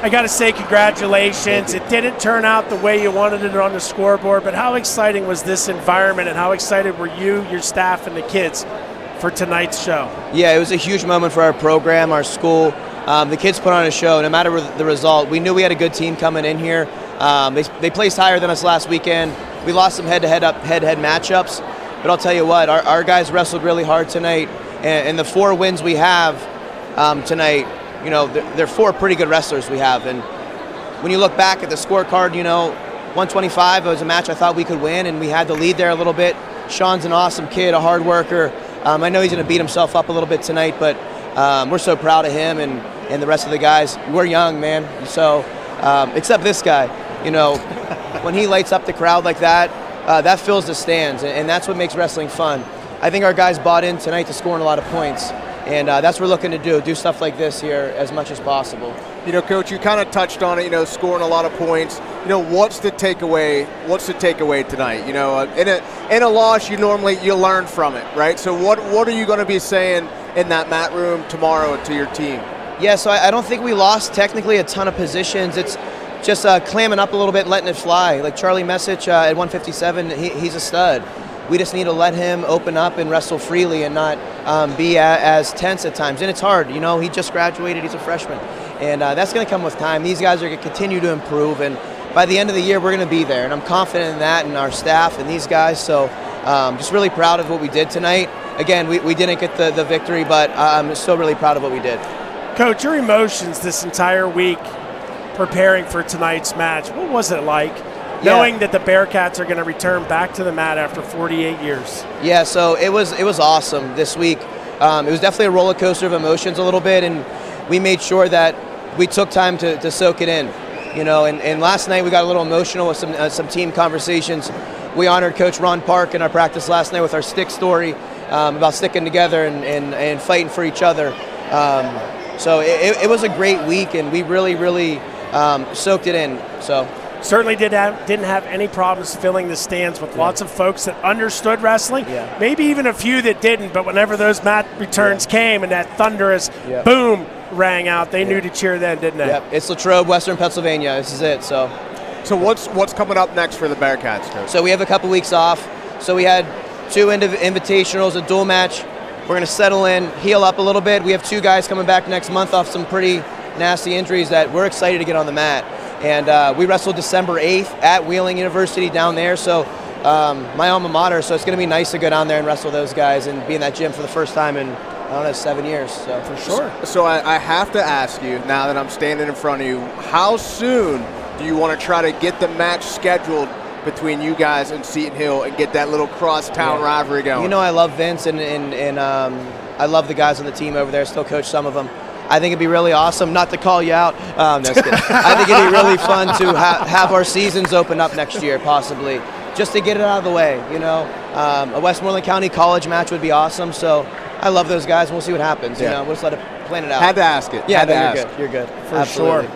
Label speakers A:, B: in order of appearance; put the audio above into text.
A: I got to say congratulations. It didn't turn out the way you wanted it on the scoreboard, but how exciting was this environment, and how excited were you, your staff, and the kids for tonight's show?
B: Yeah, it was a huge moment for our program, our school. The kids put on a show, no matter the result. We knew we had a good team coming in here. They placed higher than us last weekend. We lost some head-to-head matchups, but I'll tell you what, our guys wrestled really hard tonight, and the 4 wins we have tonight, you know, they're 4 pretty good wrestlers we have. And when you look back at the scorecard, you know, 125 was a match I thought we could win, and we had the lead there a little bit. Sean's an awesome kid, a hard worker. I know he's going to beat himself up a little bit tonight, but we're so proud of him and the rest of the guys. We're young, man. So, except this guy, you know, when he lights up the crowd like that, that fills the stands, and that's what makes wrestling fun. I think our guys bought in tonight to scoring a lot of points. And that's what we're looking to do stuff like this here as much as possible.
C: You know, Coach, you kind of touched on it, you know, scoring a lot of points. You know, what's the takeaway tonight? You know, in a loss, you learn from it, right? So what are you going to be saying in that mat room tomorrow to your team?
B: Yeah, so I don't think we lost technically a ton of positions. It's just clamming up a little bit and letting it fly. Like Charlie Messich at 157, he's a stud. We just need to let him open up and wrestle freely and not be as tense at times. And it's hard, you know, he just graduated, he's a freshman. And that's going to come with time. These guys are going to continue to improve, and by the end of the year, we're going to be there. And I'm confident in that and our staff and these guys. So just really proud of what we did tonight. Again, we didn't get the victory, but I'm still really proud of what we did.
A: Coach, your emotions this entire week preparing for tonight's match, what was it like? Knowing that the Bearcats are going to return back to the mat after 48 years.
B: Yeah, so it was awesome this week. It was definitely a roller coaster of emotions a little bit, and we made sure that we took time to soak it in. You know, and last night we got a little emotional with some team conversations. We honored Coach Ron Park in our practice last night with our stick story about sticking together and fighting for each other. So it was a great week, and we really soaked it in. So.
A: Certainly didn't have any problems filling the stands with lots of folks that understood wrestling. Yeah. Maybe even a few that didn't, but whenever those mat returns came and that thunderous boom rang out, they knew to cheer then, didn't they?
B: Yep. It's Latrobe, Western Pennsylvania. This is it. So
C: what's coming up next for the Bearcats, Coach?
B: So we have a couple weeks off. So we had 2 invitationals, a dual match. We're going to settle in, heal up a little bit. We have 2 guys coming back next month off some pretty nasty injuries that we're excited to get on the mat. And we wrestled December 8th at Wheeling University down there, so my alma mater, so it's going to be nice to go down there and wrestle those guys and be in that gym for the first time in, I don't know, 7 years. So for sure.
C: So I have to ask you, now that I'm standing in front of you, how soon do you want to try to get the match scheduled between you guys and Seton Hill and get that little cross-town rivalry going?
B: You know, I love Vince, and I love the guys on the team over there, still coach some of them. I think it'd be really awesome, not to call you out. No, just kidding. I think it'd be really fun to have our seasons open up next year, possibly, just to get it out of the way. You know, a Westmoreland County College match would be awesome. So I love those guys, and we'll see what happens. You know, we'll just let it plan it out.
C: Had to ask it.
B: Yeah, you're good. You're good.
A: For sure.